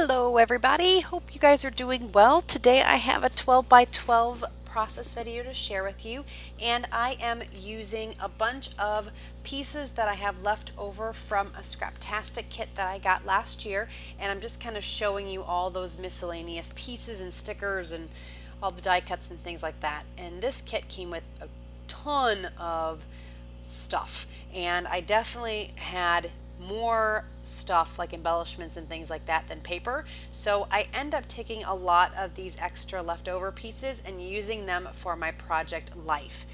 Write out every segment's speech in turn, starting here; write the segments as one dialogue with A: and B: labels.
A: Hello everybody, hope you guys are doing well. Today I have a 12 by 12 process video to share with you, and I am using a bunch of pieces that I have left over from a Scraptastic kit that I got last year, and I'm just kind of showing you all those miscellaneous pieces and stickers and all the die cuts and things like that. And this kit came with a ton of stuff, and I definitely had more stuff like embellishments and things like that than paper, so I end up taking a lot of these extra leftover pieces and using them for my project life,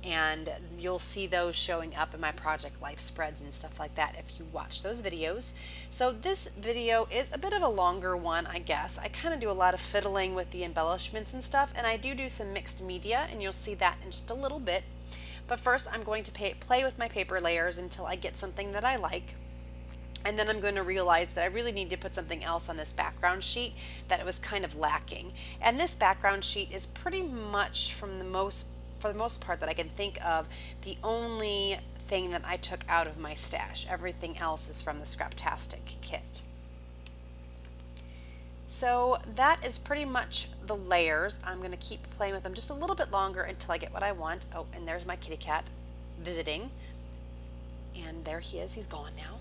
A: and you'll see those showing up in my project life spreads and stuff like that if you watch those videos. So this video is a bit of a longer one, I guess. I kind of do a lot of fiddling with the embellishments and stuff, and I do some mixed media, and you'll see that in just a little bit. But first I'm going to play with my paper layers until I get something that I like. And then I'm going to realize that I really need to put something else on this background sheet that it was kind of lacking. And this background sheet is pretty much for the most part that I can think of, the only thing that I took out of my stash. Everything else is from the Scraptastic kit. So that is pretty much the layers. I'm going to keep playing with them just a little bit longer until I get what I want. Oh, and there's my kitty cat visiting. And there he is. He's gone now.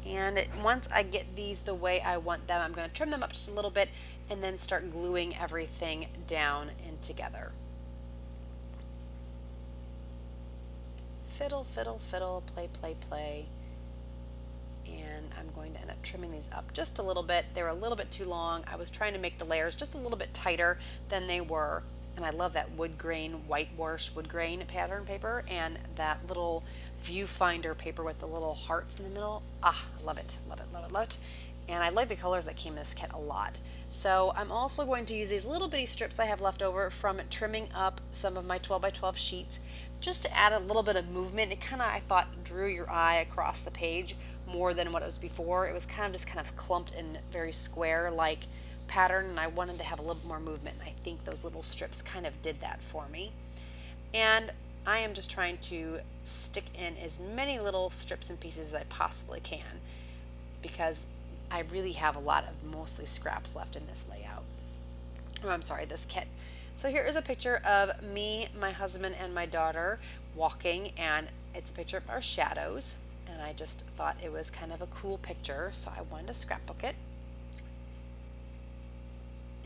A: And once I get these the way I want them, I'm going to trim them up just a little bit and then start gluing everything down and together. Fiddle, fiddle, fiddle, play, play, play. And I'm going to end up trimming these up just a little bit. They were a little bit too long. I was trying to make the layers just a little bit tighter than they were. And I love that wood grain, whitewash wood grain pattern paper, and that little viewfinder paper with the little hearts in the middle. Ah, I love it, love it, love it, love it. And I like the colors that came in this kit a lot. So I'm also going to use these little bitty strips I have left over from trimming up some of my 12 by 12 sheets just to add a little bit of movement. It kind of, I thought, drew your eye across the page more than what it was before. It was kind of clumped and very square like pattern, and I wanted to have a little more movement, and I think those little strips kind of did that for me. And I am just trying to stick in as many little strips and pieces as I possibly can, because I really have a lot of mostly scraps left in this layout. Oh, I'm sorry, this kit. So here is a picture of me, my husband, and my daughter walking, and it's a picture of our shadows, and I just thought it was kind of a cool picture, so I wanted to scrapbook it.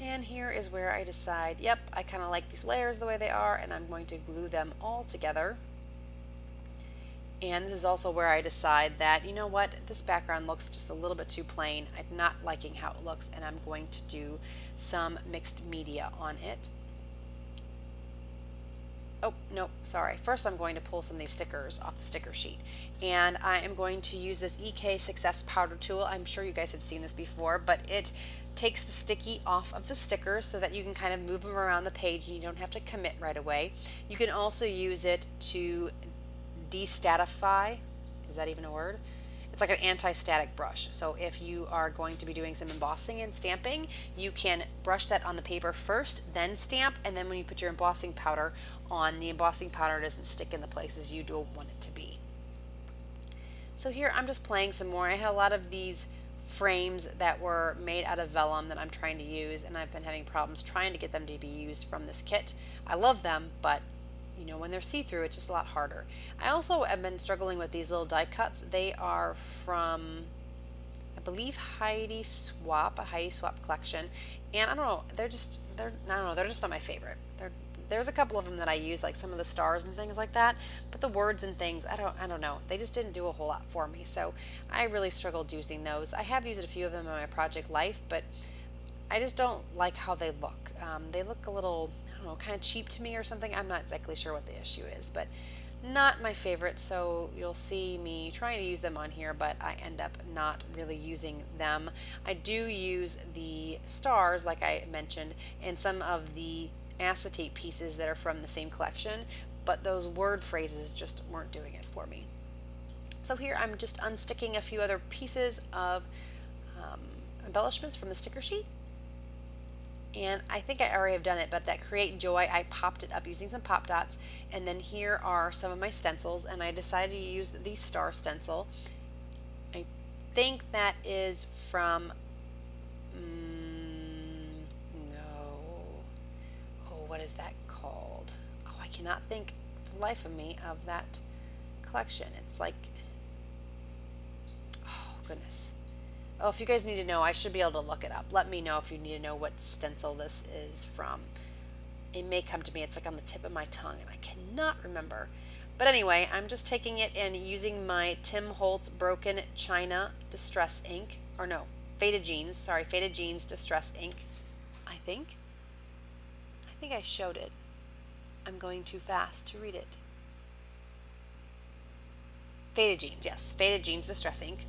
A: And here is where I decide, yep, I kind of like these layers the way they are, and I'm going to glue them all together. And this is also where I decide that, you know what, this background looks just a little bit too plain. I'm not liking how it looks, and I'm going to do some mixed media on it. Oh, no, sorry. First I'm going to pull some of these stickers off the sticker sheet. And I am going to use this EK Success powder tool. I'm sure you guys have seen this before, but it takes the sticky off of the stickers so that you can kind of move them around the page and you don't have to commit right away. You can also use it to destatify. Is that even a word? It's like an anti-static brush. So if you are going to be doing some embossing and stamping, you can brush that on the paper first, then stamp, and then when you put your embossing powder on, the embossing powder doesn't stick in the places you don't want it to be. So here I'm just playing some more. I had a lot of these frames that were made out of vellum that I'm trying to use, and I've been having problems trying to get them to be used from this kit. I love them, but you know, when they're see-through, it's just a lot harder. I also have been struggling with these little die cuts. They are from, I believe, Heidi Swap, a Heidi Swap collection, and I don't know, they're just not my favorite. There's a couple of them that I use, like some of the stars and things like that, but the words and things, I don't know, they just didn't do a whole lot for me, so I really struggled using those. I have used a few of them in my project life, but I just don't like how they look. They look a little, I don't know, kind of cheap to me or something. I'm not exactly sure what the issue is, but not my favorite, so you'll see me trying to use them on here, but I end up not really using them. I do use the stars, like I mentioned, and some of the acetate pieces that are from the same collection, but those word phrases just weren't doing it for me. So here I'm just unsticking a few other pieces of embellishments from the sticker sheet. And I think I already have done it, but that Create Joy, I popped it up using some pop dots, and then here are some of my stencils, and I decided to use the star stencil. I think that is from what is that called? Oh, I cannot think for the life of me of that collection. It's like, oh goodness. Oh, if you guys need to know, I should be able to look it up. Let me know if you need to know what stencil this is from. It may come to me. It's like on the tip of my tongue, and I cannot remember. But anyway, I'm just taking it and using my Tim Holtz Broken China Distress ink. Or no, Faded Jeans. Sorry, Faded Jeans Distress ink. I think I showed it. I'm going too fast to read it. Faded Jeans, yes. Faded Jeans Distress ink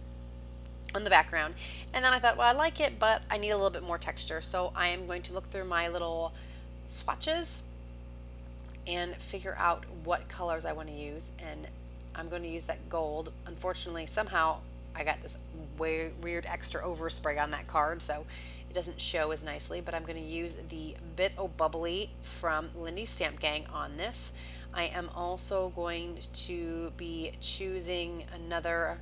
A: on the background. And then I thought, well, I like it, but I need a little bit more texture. So I am going to look through my little swatches and figure out what colors I want to use. And I'm going to use that gold. Unfortunately, somehow I got this weird extra overspray on that card, so it doesn't show as nicely, but I'm going to use the Bit O' Bubbly from Lindy's Stamp Gang on this. I am also going to be choosing another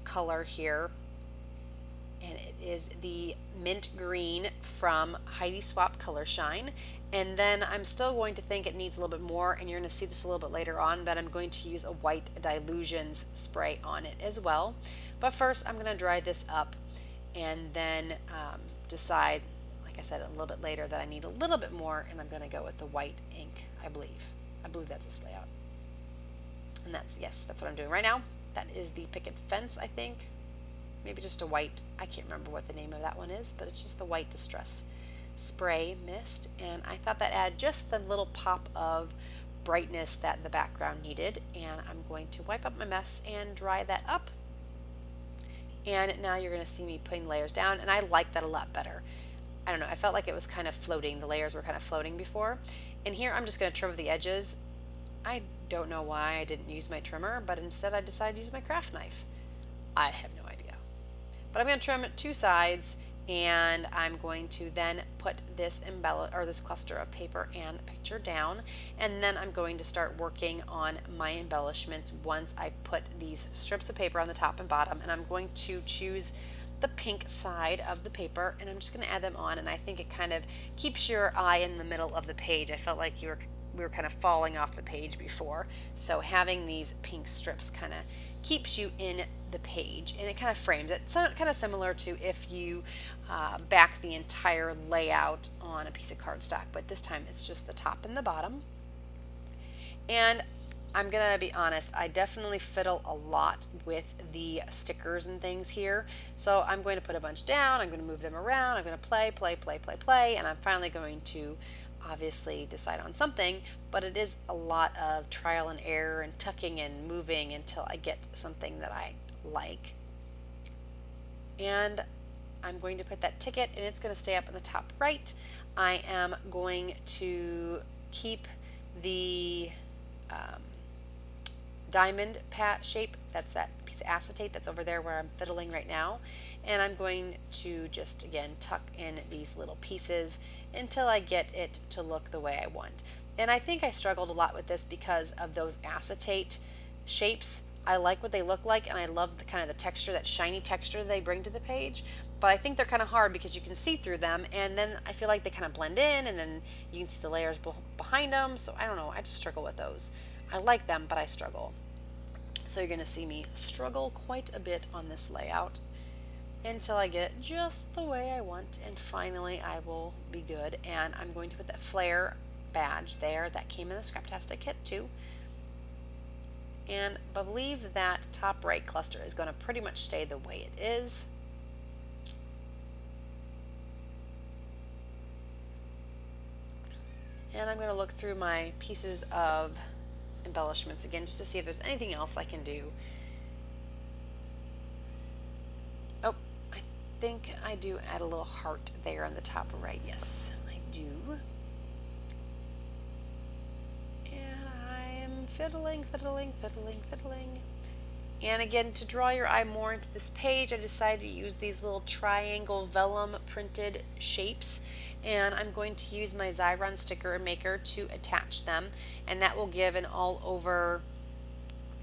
A: color here, and it is the Mint Green from Heidi Swapp Color Shine. And then I'm still going to think it needs a little bit more, and you're going to see this a little bit later on, but I'm going to use a White Dilutions spray on it as well. But first I'm going to dry this up and then decide, like I said, a little bit later that I need a little bit more, and I'm going to go with the white ink, I believe. I believe that's this layout. And that's, yes, that's what I'm doing right now. That is the Picket Fence, I think. Maybe just a white, I can't remember what the name of that one is, but it's just the white distress spray mist, and I thought that added just the little pop of brightness that the background needed. And I'm going to wipe up my mess and dry that up. And now you're going to see me putting layers down, and I like that a lot better. I don't know, I felt like it was kind of floating. The layers were kind of floating before. And here I'm just going to trim the edges. I don't know why I didn't use my trimmer, but instead I decided to use my craft knife. I have no idea. But I'm going to trim two sides, and I'm going to then put this this cluster of paper and picture down, and then I'm going to start working on my embellishments once I put these strips of paper on the top and bottom. And I'm going to choose the pink side of the paper, and I'm just going to add them on, and I think it kind of keeps your eye in the middle of the page. I felt like we were kind of falling off the page before, so having these pink strips kind of keeps you in the page, and it kind of frames it. It's kind of similar to if you back the entire layout on a piece of cardstock, but this time it's just the top and the bottom. And I'm gonna be honest, I definitely fiddle a lot with the stickers and things here, so I'm going to put a bunch down, I'm going to move them around, I'm going to play, and I'm finally going to obviously decide on something, but it is a lot of trial and error and tucking and moving until I get something that I like. And I'm going to put that ticket, and it's going to stay up in the top right. I am going to keep the diamond shape, that's that piece of acetate that's over there where I'm fiddling right now, and I'm going to just again tuck in these little pieces until I get it to look the way I want. And I think I struggled a lot with this because of those acetate shapes. I like what they look like, and I love the kind of the texture, that shiny texture they bring to the page, but I think they're kind of hard because you can see through them, and then I feel like they kind of blend in, and then you can see the layers behind them. So I don't know, I just struggle with those. I like them, but I struggle. So you're going to see me struggle quite a bit on this layout until I get it just the way I want, and finally I will be good. And I'm going to put that flare badge there that came in the Scraptastic Kit too. And I believe that top right cluster is going to pretty much stay the way it is. And I'm going to look through my pieces of embellishments again just to see if there's anything else I can do. Oh, I think I do add a little heart there on the top right. Yes, I do. And I'm fiddling. And again, to draw your eye more into this page, I decided to use these little triangle vellum printed shapes, and I'm going to use my Xyron sticker maker to attach them, and that will give an all over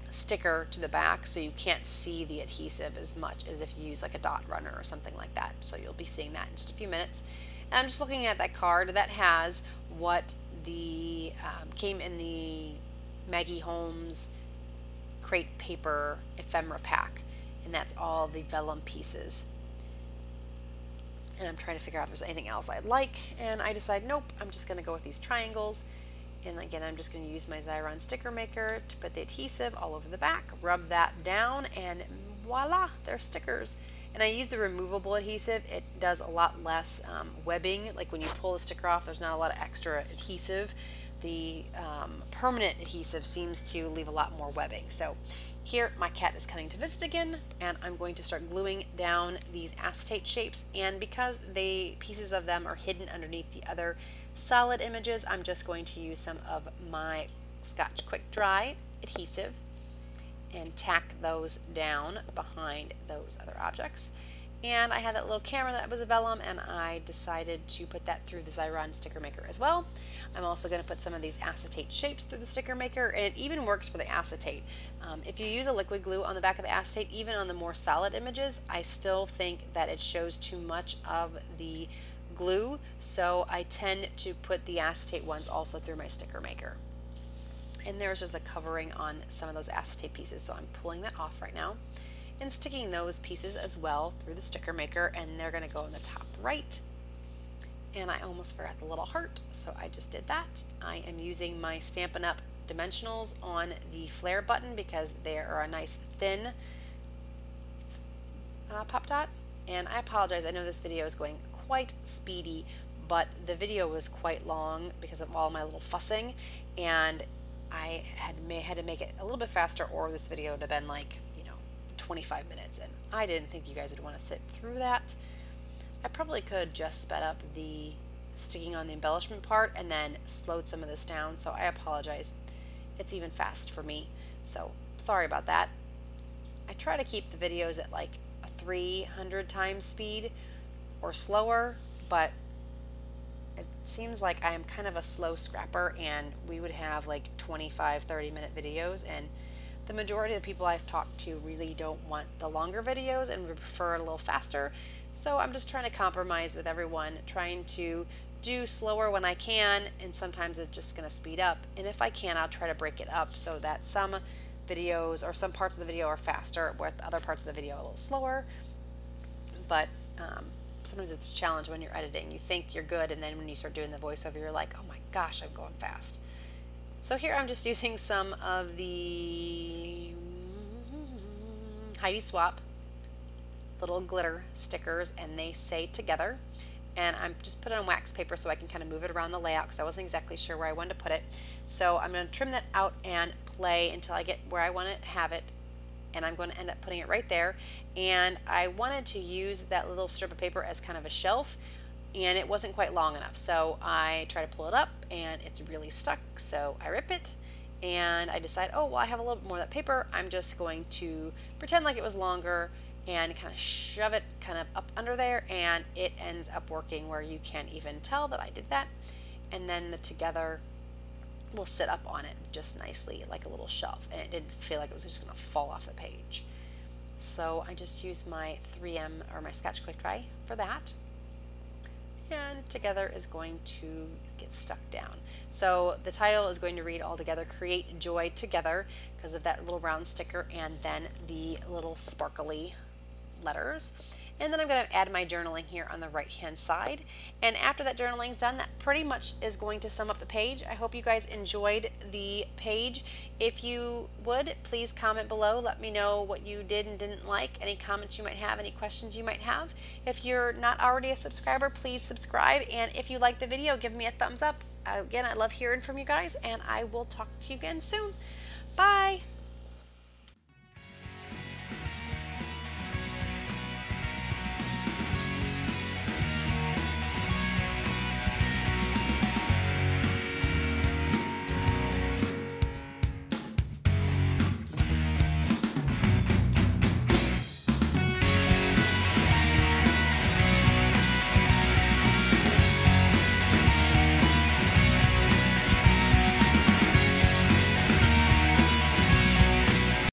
A: sticker to the back, so you can't see the adhesive as much as if you use like a dot runner or something like that. So you'll be seeing that in just a few minutes. And I'm just looking at that card that has what the came in the Maggie Holmes crepe paper ephemera pack, and that's all the vellum pieces. And I'm trying to figure out if there's anything else I'd like, and I decide nope, I'm just going to go with these triangles. And again, I'm just going to use my Xyron sticker maker to put the adhesive all over the back, rub that down, and voila, they're stickers. And I use the removable adhesive. It does a lot less webbing. Like when you pull the sticker off, there's not a lot of extra adhesive. The permanent adhesive seems to leave a lot more webbing. So here my cat is coming to visit again, and I'm going to start gluing down these acetate shapes. And because the pieces of them are hidden underneath the other solid images, I'm just going to use some of my Scotch Quick Dry adhesive and tack those down behind those other objects. And I had that little camera that was a vellum, and I decided to put that through the Xyron sticker maker as well. I'm also going to put some of these acetate shapes through the sticker maker, and it even works for the acetate. If you use a liquid glue on the back of the acetate, even on the more solid images, I still think that it shows too much of the glue, so I tend to put the acetate ones also through my sticker maker. And there's just a covering on some of those acetate pieces, so I'm pulling that off right now and sticking those pieces as well through the sticker maker, and they're going to go in the top right. And I almost forgot the little heart, so I just did that. I am using my Stampin' Up! Dimensionals on the flare button because they are a nice thin pop dot. And I apologize, I know this video is going quite speedy, but the video was quite long because of all my little fussing, and I had to make it a little bit faster, or this video would have been like 25 minutes, and I didn't think you guys would want to sit through that. I probably could just sped up the sticking on the embellishment part and then slowed some of this down, so I apologize. It's even fast for me, so sorry about that. I try to keep the videos at like a 300 times speed or slower, but it seems like I am kind of a slow scrapper, and we would have like 25-30 minute videos, and the majority of the people I've talked to really don't want the longer videos and would prefer it a little faster. So I'm just trying to compromise with everyone, trying to do slower when I can, and sometimes it's just going to speed up. And if I can, I'll try to break it up so that some videos or some parts of the video are faster, with other parts of the video a little slower. But sometimes it's a challenge when you're editing. You think you're good, and then when you start doing the voiceover, you're like, oh my gosh, I'm going fast. So here I'm just using some of the Heidi Swap little glitter stickers, and they say together. And I'm just put it on wax paper so I can kind of move it around the layout because I wasn't exactly sure where I wanted to put it. So I'm going to trim that out and play until I get where I want to have it, and I'm going to end up putting it right there. And I wanted to use that little strip of paper as kind of a shelf, and it wasn't quite long enough, so I try to pull it up and it's really stuck, so I rip it, and I decide, oh well, I have a little bit more of that paper, I'm just going to pretend like it was longer and kind of shove it kind of up under there, and it ends up working where you can't even tell that I did that. And then the together will sit up on it just nicely like a little shelf, and it didn't feel like it was just going to fall off the page. So I just used my 3M or my Scotch Quick Dry for that. And together is going to get stuck down. So the title is going to read all together, Create Joy Together, because of that little round sticker and then the little sparkly letters. And then I'm going to add my journaling here on the right hand side. And after that journaling's done, that pretty much is going to sum up the page. I hope you guys enjoyed the page. If you would, please comment below. Let me know what you did and didn't like, any comments you might have, any questions you might have. If you're not already a subscriber, please subscribe. And if you like the video, give me a thumbs up. Again, I love hearing from you guys, and I will talk to you again soon. Bye!